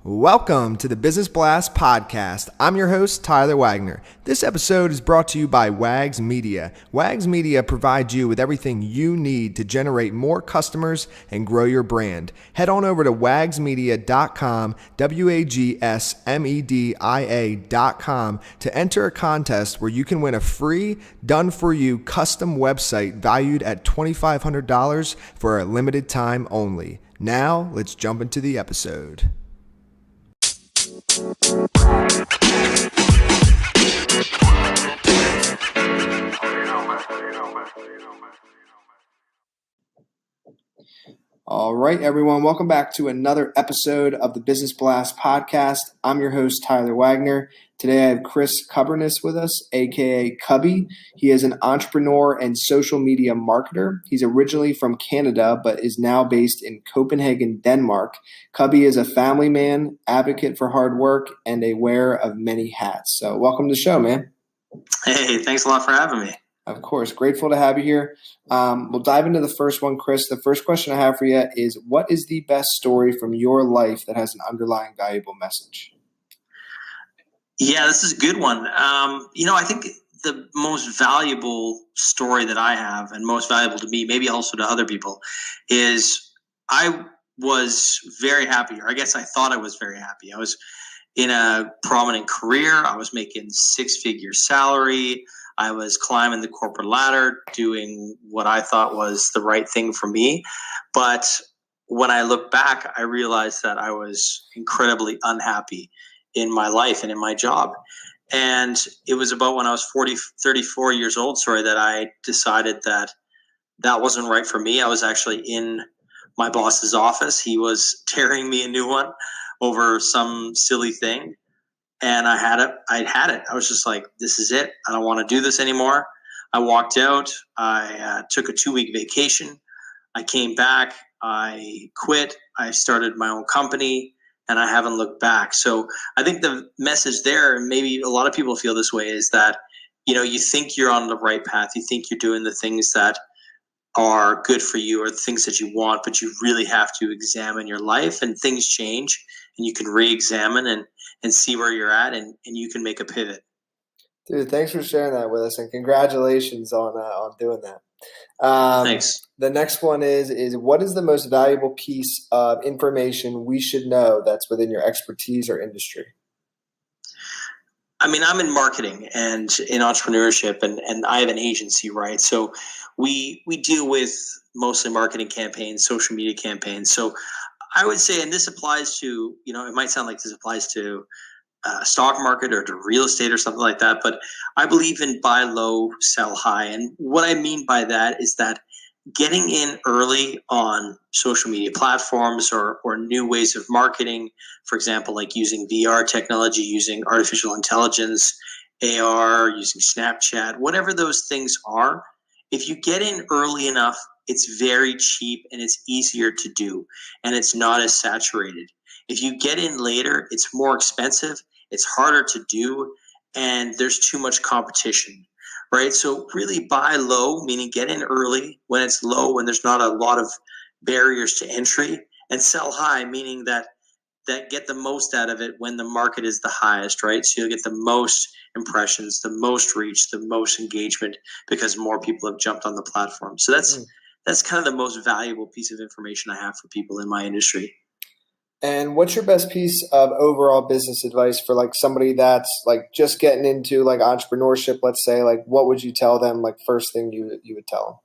Welcome to the Business Blast Podcast. I'm your host, Tyler Wagner. This episode is brought to you by Wags Media. Wags Media provides you with everything you need to generate more customers and grow your brand. Head on over to wagsmedia.com, wagsmedia.com, to enter a contest where you can win a free, done-for-you custom website valued at $2,500 for a limited time only. Now, let's jump into the episode. All right, everyone. Welcome back to another episode of the Business Blast Podcast. I'm your host, Tyler Wagner. Today I have Chris Kubbernus with us, aka Cubby. He is an entrepreneur and social media marketer. He's originally from Canada, but is now based in Copenhagen, Denmark. Cubby is a family man, advocate for hard work, and a wearer of many hats. So welcome to the show, man. Hey, thanks a lot for having me. Of course. Grateful to have you here. We'll dive into the first one, Chris. The first question I have for you is, what is the best story from your life that has an underlying valuable message? Yeah, this is a good one. I think the most valuable story that I have, and most valuable to me, maybe also to other people, is I was very happy, or I guess I thought I was very happy. I was in a prominent career. I was making six-figure salary. I was climbing the corporate ladder, doing what I thought was the right thing for me. But when I look back, I realized that I was incredibly unhappy in my life and in my job. And it was about when I was 34 years old, that I decided that wasn't right for me. I was actually in my boss's office. He was tearing me a new one over some silly thing. And I had it. I was just like, this is it. I don't want to do this anymore. I walked out. I took a 2-week vacation. I came back. I quit. I started my own company, and I haven't looked back. So I think the message there, and maybe a lot of people feel this way, is that, you think you're on the right path. You think you're doing the things that are good for you or the things that you want, but you really have to examine your life, and things change, and you can re-examine and see where you're at, and you can make a pivot. Dude, thanks for sharing that with us, and congratulations on doing that. Thanks. The next one is what is the most valuable piece of information we should know that's within your expertise or industry? I mean, I'm in marketing and in entrepreneurship, and I have an agency, right? So we deal with mostly marketing campaigns, social media campaigns. So I would say, and this applies to, it might sound like this applies to stock market or to real estate or something like that, but I believe in buy low, sell high. And what I mean by that is that getting in early on social media platforms or new ways of marketing, for example, like using VR technology, using artificial intelligence, AR, using Snapchat, whatever those things are, if you get in early enough, it's very cheap and it's easier to do, and it's not as saturated. If you get in later, it's more expensive, it's harder to do, and there's too much competition, right? So really buy low, meaning get in early when it's low, when there's not a lot of barriers to entry, and sell high, meaning that get the most out of it when the market is the highest, right? So you'll get the most impressions, the most reach, the most engagement, because more people have jumped on the platform. So that's kind of the most valuable piece of information I have for people in my industry. And what's your best piece of overall business advice for like somebody that's like just getting into like entrepreneurship, let's say? Like, what would you tell them, like first thing you would tell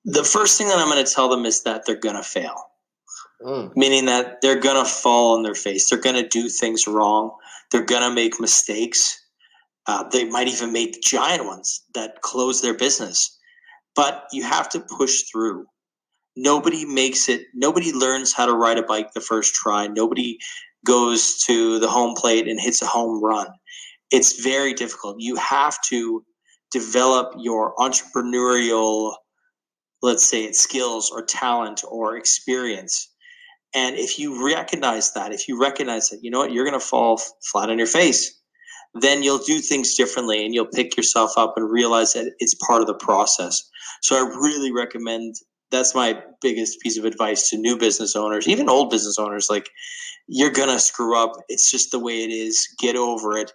them? The first thing that I'm going to tell them is that they're going to fail. Meaning that they're going to fall on their face. They're going to do things wrong. They're going to make mistakes. They might even make giant ones that close their business. But you have to push through. Nobody makes it. Nobody learns how to ride a bike the first try. Nobody goes to the home plate and hits a home run. It's very difficult. You have to develop your entrepreneurial, let's say it's skills or talent or experience. And if you recognize that, you know what, you're going to fall flat on your face, then you'll do things differently and you'll pick yourself up and realize that it's part of the process. So I really recommend that's my biggest piece of advice to new business owners, even old business owners. Like, you're going to screw up. It's just the way it is. Get over it,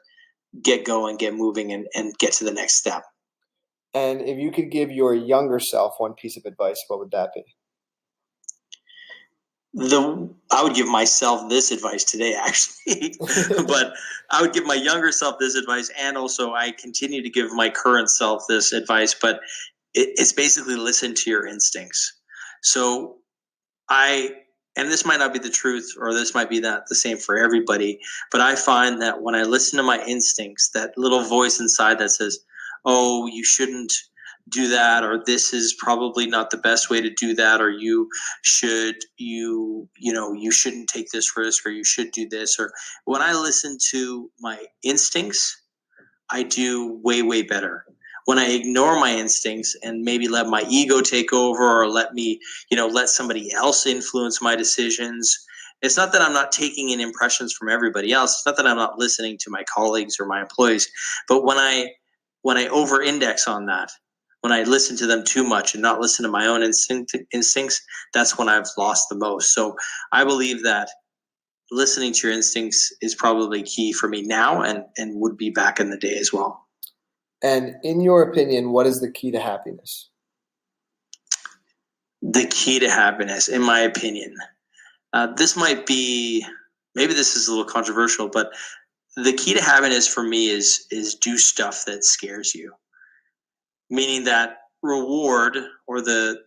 get going, get moving, and get to the next step. And if you could give your younger self one piece of advice, what would that be? I would give myself this advice today, actually, but I would give my younger self this advice, and also I continue to give my current self this advice, but it's basically listen to your instincts. So and this might not be the truth, or this might be not the same for everybody, but I find that when I listen to my instincts, that little voice inside that says, oh, you shouldn't do that, or this is probably not the best way to do that, or you shouldn't take this risk, or you should do this. Or when I listen to my instincts, I do way, way better. When I ignore my instincts and maybe let my ego take over, or let somebody else influence my decisions, it's not that I'm not taking in impressions from everybody else. It's not that I'm not listening to my colleagues or my employees. But when I over-index on that, when I listen to them too much and not listen to my own instincts, that's when I've lost the most. So I believe that listening to your instincts is probably key for me now, and would be back in the day as well. And in your opinion, what is the key to happiness? The key to happiness, in my opinion, this might be, maybe this is a little controversial, but the key to happiness for me is do stuff that scares you. Meaning that reward, or the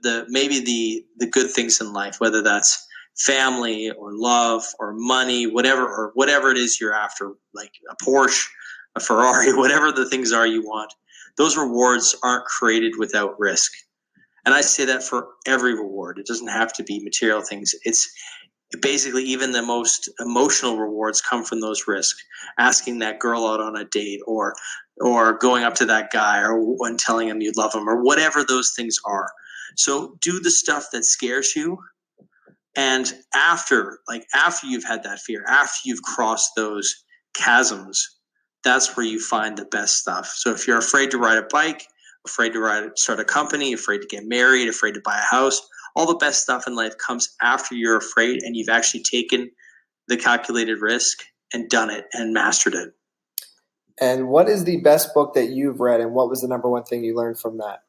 good things in life, whether that's family or love or money, whatever it is you're after, like a Porsche, a Ferrari, whatever the things are you want, those rewards aren't created without risk. And I say that for every reward. It doesn't have to be material things. It's basically, even the most emotional rewards come from those risks. Asking that girl out on a date, or going up to that guy, or telling him you love him, or whatever those things are. So do the stuff that scares you. And after you've had that fear, after you've crossed those chasms, that's where you find the best stuff. So if you're afraid to ride a bike, afraid to start a company, afraid to get married, afraid to buy a house, all the best stuff in life comes after you're afraid and you've actually taken the calculated risk and done it and mastered it. And what is the best book that you've read, and what was the number one thing you learned from that?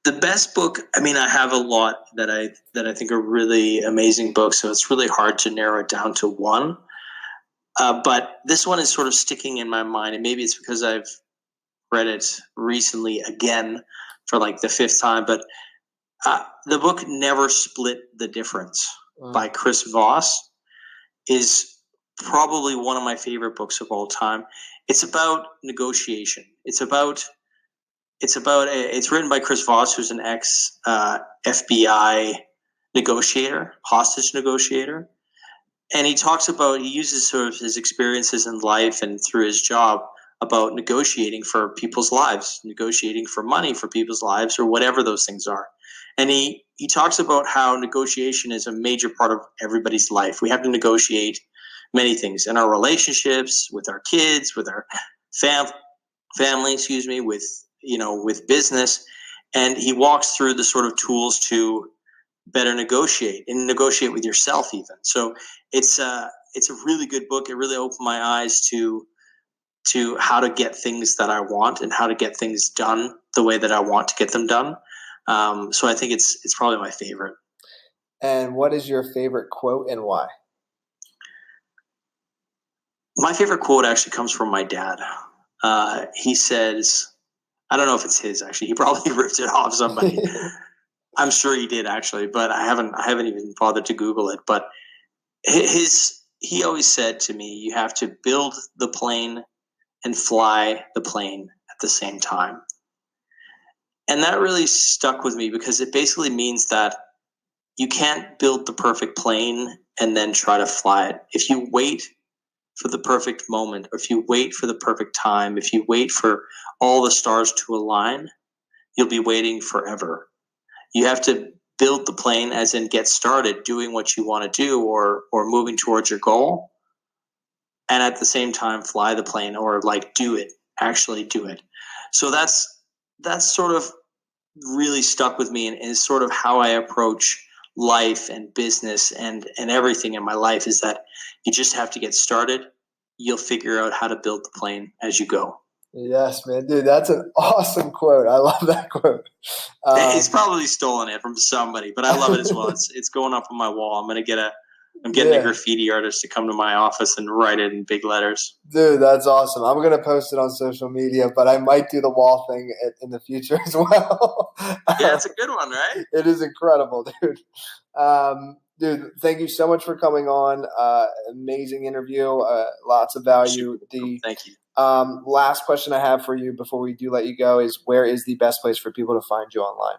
The best book, I have a lot that I think are really amazing books, so it's really hard to narrow it down to one. But this one is sort of sticking in my mind, and maybe it's because I've read it recently again for like the fifth time. But the book Never Split the Difference by Chris Voss is probably one of my favorite books of all time. It's about negotiation. It's written by Chris Voss, who's an ex FBI negotiator, hostage negotiator. And he uses sort of his experiences in life and through his job about negotiating for people's lives, negotiating for money for people's lives, or whatever those things are. And he talks about how negotiation is a major part of everybody's life. We have to negotiate many things in our relationships, with our kids, with our family, with business. And he walks through the sort of tools to better negotiate, and negotiate with yourself even. So it's a really good book. It really opened my eyes to how to get things that I want, and how to get things done the way that I want to get them done. So I think it's probably my favorite. And what is your favorite quote, and why? My favorite quote actually comes from my dad. He says, I don't know if it's his actually. He probably ripped it off somebody. I'm sure he did actually, but I haven't even bothered to Google it. But he always said to me, you have to build the plane and fly the plane at the same time. And that really stuck with me, because it basically means that you can't build the perfect plane and then try to fly it. If you wait for the perfect moment, or if you wait for the perfect time, if you wait for all the stars to align, you'll be waiting forever. You have to build the plane, as in get started doing what you want to do, or moving towards your goal, and at the same time fly the plane, or actually do it. So that's sort of really stuck with me and is sort of how I approach life and business and everything in my life is that you just have to get started. You'll figure out how to build the plane as you go. Yes, man, dude, that's an awesome quote. I love that quote. It's probably stolen it from somebody, but I love it as well. It's going up on my wall. I'm getting a graffiti artist to come to my office and write it in big letters. Dude, that's awesome. I'm going to post it on social media, but I might do the wall thing in the future as well. Yeah, it's a good one, right? It is incredible, dude. Dude, thank you so much for coming on. Amazing interview. Lots of value. Thank you. Last question I have for you before we do let you go is, where is the best place for people to find you online?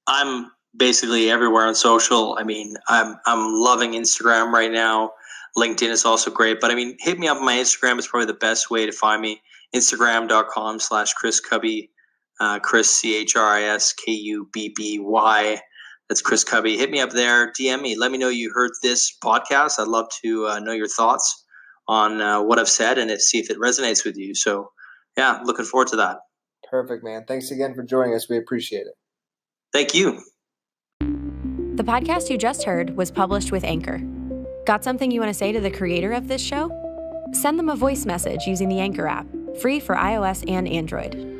I'm basically everywhere on social. I mean, I'm loving Instagram right now. LinkedIn is also great, but I mean, hit me up on my Instagram. It's probably the best way to find me. Instagram.com/Chris Kubby, Chris ChrisKubby. That's Chris Kubby. Hit me up there. DM me. Let me know you heard this podcast. I'd love to know your thoughts on what I've said and see if it resonates with you. So, yeah, looking forward to that. Perfect, man. Thanks again for joining us. We appreciate it. Thank you. The podcast you just heard was published with Anchor. Got something you want to say to the creator of this show? Send them a voice message using the Anchor app, free for iOS and Android.